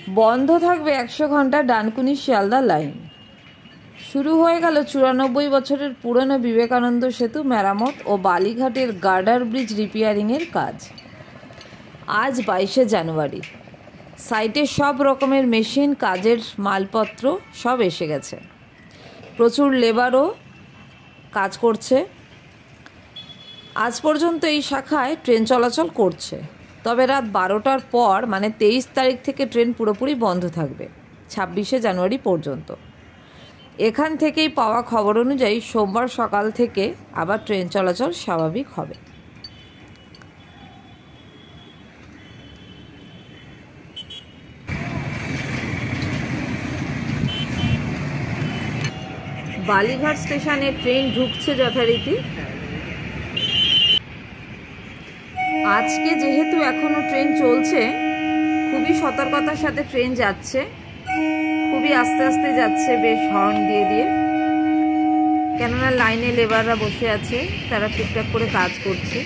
বন্ধ থাকবে 100 ঘন্টা ডানকুনি শিয়ালদা লাইন। শুরু হয়ে গেল 94 বছরের পুরনো বিবেকানন্দ সেতু মেরামত ও বালিঘাটের গার্ডার ব্রিজ রিপেয়ারিংয়ের কাজ। আজ 22শে জানুয়ারি। সাইটে সব রকমের মেশিন, কাজের মালপত্র সব এসে গেছে। প্রচুর লেবারও কাজ করছে। আজ পর্যন্ত এই শাখায় ট্রেন চলাচল করছে, তবে রাত 12টার পর মানে 23 তারিখ থেকে ট্রেন পুরোপুরি বন্ধ থাকবে 26শে জানুয়ারি পর্যন্ত। এখান থেকেই পাওয়া খবর অনুযায়ী সোমবার সকাল থেকে আবার ট্রেন চলাচল স্বাভাবিক হবে। বালিঘাট স্টেশনে ট্রেন ঢুকছে যথারীতি। আজকে যেহেতু এখনো ট্রেন চলছে, খুবই সতর্কতার সাথে ট্রেন যাচ্ছে, খুবই আস্তে আস্তে যাচ্ছে, বেশ হর্ন দিয়ে দিয়ে, কেননা লাইনে লেবাররা বসে আছে, তারা টুকটাক করে কাজ করছে।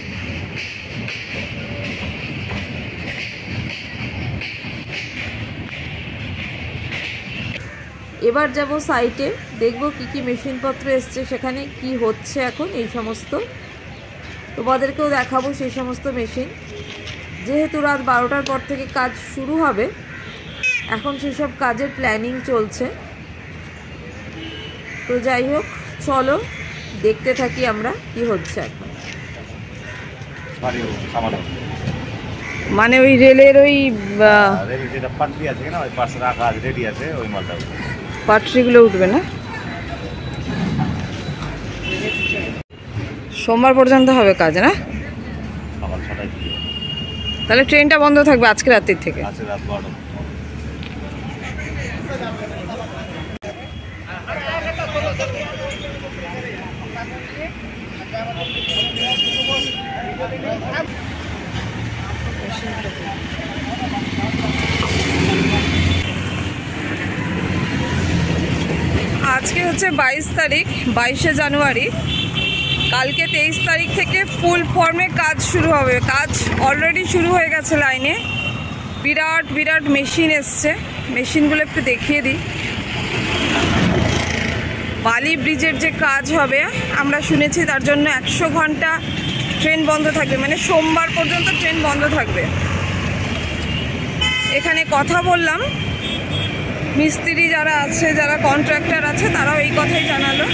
এবার যাব সাইটে, দেখব কি কি মেশিনপত্র এসছে, সেখানে কি হচ্ছে এখন, এই সমস্ত তোমাদেরকেও দেখাবো সেই সমস্ত মেশিন। যেহেতু রাত 12টার পর থেকে কাজ শুরু হবে, এখন সেসব কাজের প্ল্যানিং চলছে। তো যাই হোক, চলো দেখতে থাকি আমরা কি হচ্ছে এখন। মানে ওই রেলের ওই পাটরিগুলো উঠবে না, সোমবার পর্যন্ত হবে কাজ না? তাহলে ট্রেনটা বন্ধ থাকবে আজকে রাতের থেকে। আজকে হচ্ছে 22 তারিখ, 22শে জানুয়ারি। কালকে 23 তারিখ থেকে ফুল ফর্মে কাজ শুরু হবে। কাজ অলরেডি শুরু হয়ে গেছে লাইনে। বিরাট বিরাট মেশিন এসছে, মেশিনগুলো একটু দেখিয়ে দিই। বালি ব্রিজের যে কাজ হবে আমরা শুনেছি, তার জন্য 100 ঘন্টা ট্রেন বন্ধ থাকবে, মানে সোমবার পর্যন্ত ট্রেন বন্ধ থাকবে। এখানে কথা বললাম, মিস্ত্রি যারা আছে, যারা কন্ট্রাক্টর আছে, তারাও এই কথাই জানালো।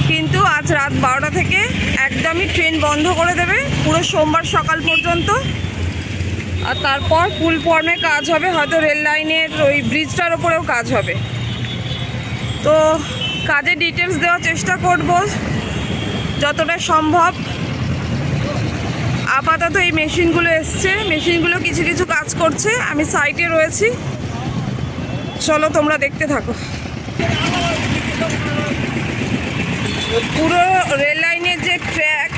কিন্তু আজ রাত 12টা থেকে একদমই ট্রেন বন্ধ করে দেবে পুরো সোমবার সকাল পর্যন্ত। আর তারপর ফুল ফর্মে কাজ হবে, হয়তো রেল লাইনের ওই ব্রিজটার ওপরেও কাজ হবে। তো কাজের ডিটেলস দেওয়ার চেষ্টা করব যতটা সম্ভব। আপাতত এই মেশিনগুলো এসছে, মেশিনগুলো কিছু কিছু কাজ করছে, আমি সাইটে রয়েছি। চলো তোমরা দেখতে থাকো। পুরো রেল লাইনের যে ট্র্যাক,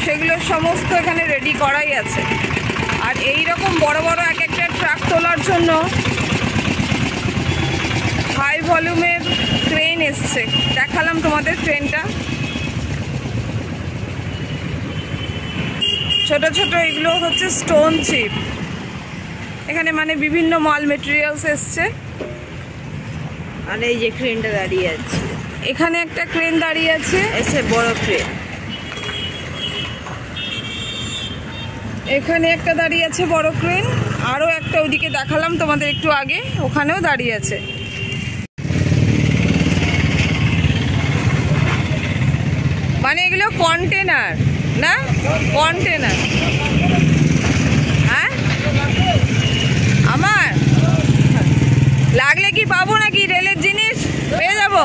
সেগুলো সমস্ত এখানে রেডি করাই আছে। আর এই রকম বড় বড় এক একটা ট্রাক তোলার জন্য হাই ভলিউমের ক্রেন এসছে। দেখালাম তোমাদের ট্রেনটা। ছোট ছোট এগুলো হচ্ছে স্টোন চিপ। এখানে মানে বিভিন্ন মাল মেটেরিয়ালস এসছে। আর এই যে ক্রেনটা দাঁড়িয়ে আছে, এখানে একটা ক্রেন দাঁড়িয়ে আছে, এসে বড় ক্রেন। এখানে একটা দাঁড়িয়ে আছে বড় ক্রেন, আরও একটা ওইদিকে দেখালাম তোমাদের একটু আগে, ওখানেও দাঁড়িয়ে আছে। মানে এগুলো কন্টেনার না, কন্টেনার। হ্যাঁ, আমার লাগলে কি পাবো নাকি? রেলের জিনিস পেয়ে যাবো,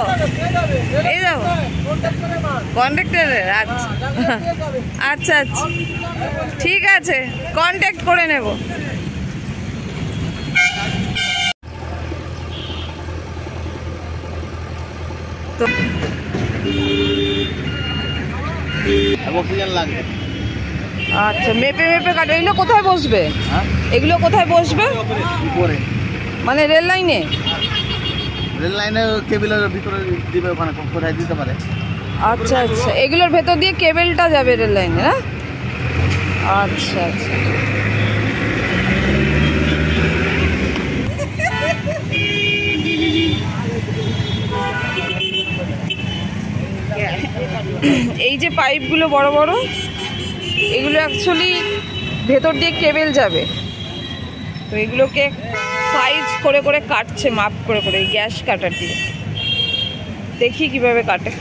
পেয়ে যাবো কন্ট্রাক্টরের। আচ্ছা আচ্ছা আচ্ছা, ঠিক আছে, কন্ট্যাক্ট করে নেব। তো আচ্ছা, মেপে মেপে কাটে। এগুলো কোথায় বসবে? এগুলো কোথায় বসবে? মানে রেল লাইনে? রেল লাইনে কেবলের ভিতরে দিবে, ওখানে কোথায় দিতে পারে। আচ্ছা আচ্ছা, এগুলোর ভেতর দিয়ে কেবলটা যাবে রেল লাইনে না? আচ্ছা আচ্ছা, এই যে পাইপগুলো বড় বড়, এগুলো অ্যাকচুয়ালি ভেতর দিয়ে কেবেল যাবে, তো এগুলোকে সাইজ করে করে কাটছে, মাপ করে করে এই গ্যাস কাটার দিয়ে। দেখি কিভাবে কাটে।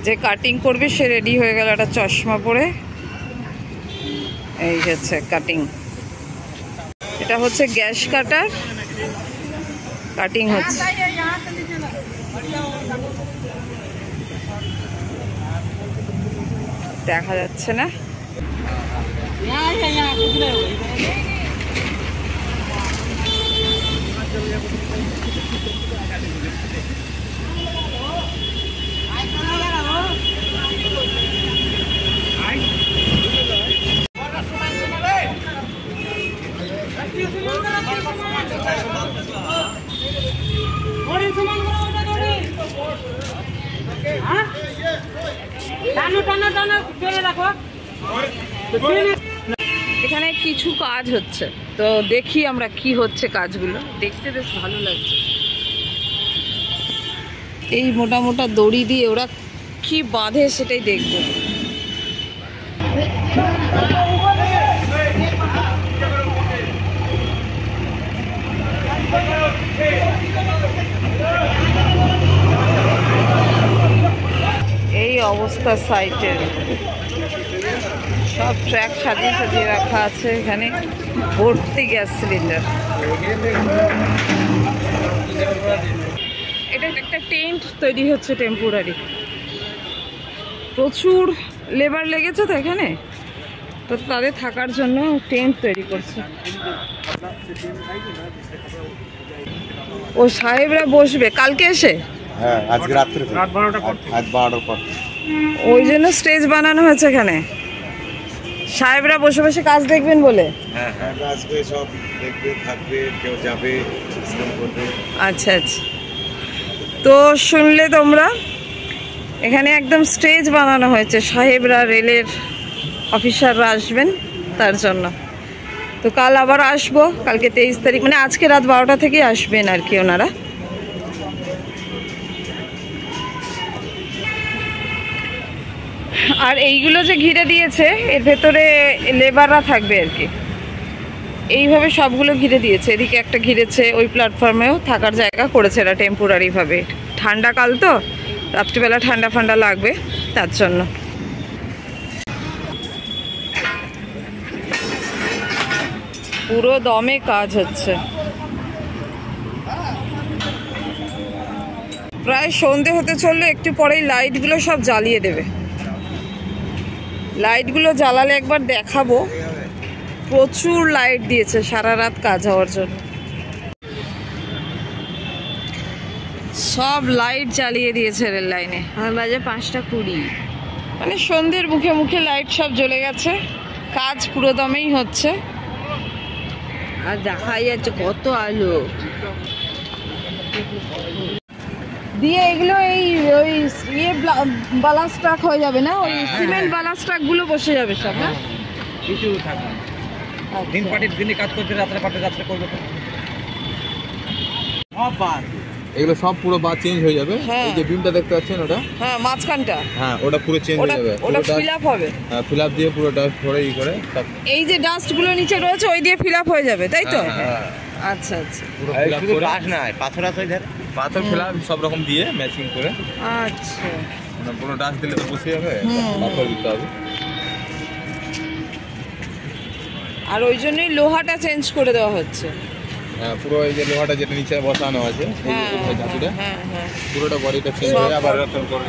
যে কাটিং করবে সে রেডি হয়ে গেল একটা চশমা পরে। এই হচ্ছে কাটিং, এটা হচ্ছে গ্যাস কাটার, কাটিং হচ্ছে। দেখা যাচ্ছে না, এখানে কিছু কাজ হচ্ছে, তো দেখি আমরা কি হচ্ছে কাজগুলো। দেখতে বেশ ভালো লাগছে। এই মোটা মোটা দড়ি দিয়ে ওরা কি বাঁধে সেটাই দেখবো। এই অবস্থা সাইটের, সব ট্র্যাক সাজিয়ে সাজিয়ে রাখা আছে, এখানে ভর্তি গ্যাস সিলিন্ডার। এটা একটা টেন্ট তৈরি হচ্ছে টেম্পোরারি। প্রচুর লেবার লেগেছে তো এখানে, তো তাদের থাকার জন্য টেন্ট তৈরি করছে। ও সাহেবরা বসবে কালকে এসে? হ্যাঁ, আজকে রাত্রে রাত 12টার পর, আজ 12টার পর। ওই জন্য স্টেজ বানানো হয়েছে এখানে, সাহেবরা বসে বসে কাজ দেখবেন বলে। হ্যাঁ হ্যাঁ, আসবে, সব দেখবে, থাকবে, কেউ যাবে, বিশ্রাম করবে। আচ্ছা আচ্ছা, তো শুনলে তোমরা, এখানে একদম স্টেজ বানানো হয়েছে, সাহেবরা রেলের অফিসাররা আসবেন তার জন্য। তো কাল আবার আসবো, কালকে 23 তারিখ, মানে আজকে রাত 12টা থেকে আসবেন আর কি ওনারা। আর এইগুলো যে ঘিরে দিয়েছে এর ভেতরে লেবাররা থাকবে আর কি, এইভাবে সবগুলো ঘিরে দিয়েছে। এদিকে একটা ঘিরেছে, ওই প্ল্যাটফর্মেও থাকার জায়গা করেছে এরা টেম্পোরারিভাবে। ঠান্ডাকাল তো, রাত্রিবেলা ঠান্ডা ফান্ডা লাগবে তার জন্য। পুরো দমে কাজ হচ্ছে। প্রায় সন্ধে হতে চললে, একটু পরেই লাইটগুলো সব জ্বালিয়ে দেবে। লাইটগুলো জ্বালালে একবার দেখাবো, প্রচুর লাইট দিয়েছে সারা রাত কাজ হওয়ার জন্য। সব লাইট জ্বালিয়ে দিয়েছে রেল লাইনে। আমার বাজে 5টা 20, মানে সন্ধ্যের মুখে মুখে লাইট সব জ্বলে গেছে। কাজ পুরো দমেই হচ্ছে, আর দেখাই যাচ্ছে কত আলো দিয়ে। এগুলো এই ওই ইয়ে বালাস্ট ট্রাক হয়ে যাবে না, ওই সিমেন্ট বালাস্ট ট্রাক গুলো বসে যাবে সব। না কিছু থাকবে, দিন পার্টির দিনে কাজ করতে, রাত্রে পার্টি রাত্রে করবে। এগুলো সব পুরো বা চেঞ্জ হয়ে যাবে। এই যে বিমটা দেখতে পাচ্ছেন ওটা, হ্যাঁ মাঝখানটা, হ্যাঁ ওটা পুরো চেঞ্জ হয়ে যাবে। ওটা ফিল আপ হবে। হ্যাঁ, ফিল আপ দিয়ে পুরো ডাস্ট ভরে ই করে সব। এই যে ডাস্ট গুলো নিচে রয়েছে ওই দিয়ে ফিল আপ হয়ে যাবে, তাই তো? হ্যাঁ, আচ্ছা আচ্ছা, পুরো ফিল আপ করে ডাস্ট না, পাথর আছে ইধার, পাথর ফিল আপ সব রকম দিয়ে ম্যাচিং করে। আচ্ছা, মানে পুরো ডাস্ট দিলে তো বসে যাবে, পাথর দিতে হবে। আর ওই জন্যই লোহাটা চেঞ্জ করে দেওয়া হচ্ছে। হ্যাঁ, পুরো এই যে লোহাটা যেটা নিচে বসানো আছে, এই যে ধাতুটা, হ্যাঁ হ্যাঁ, পুরোটা বডিটা চেঞ্জ হয়ে আবার নতুন করে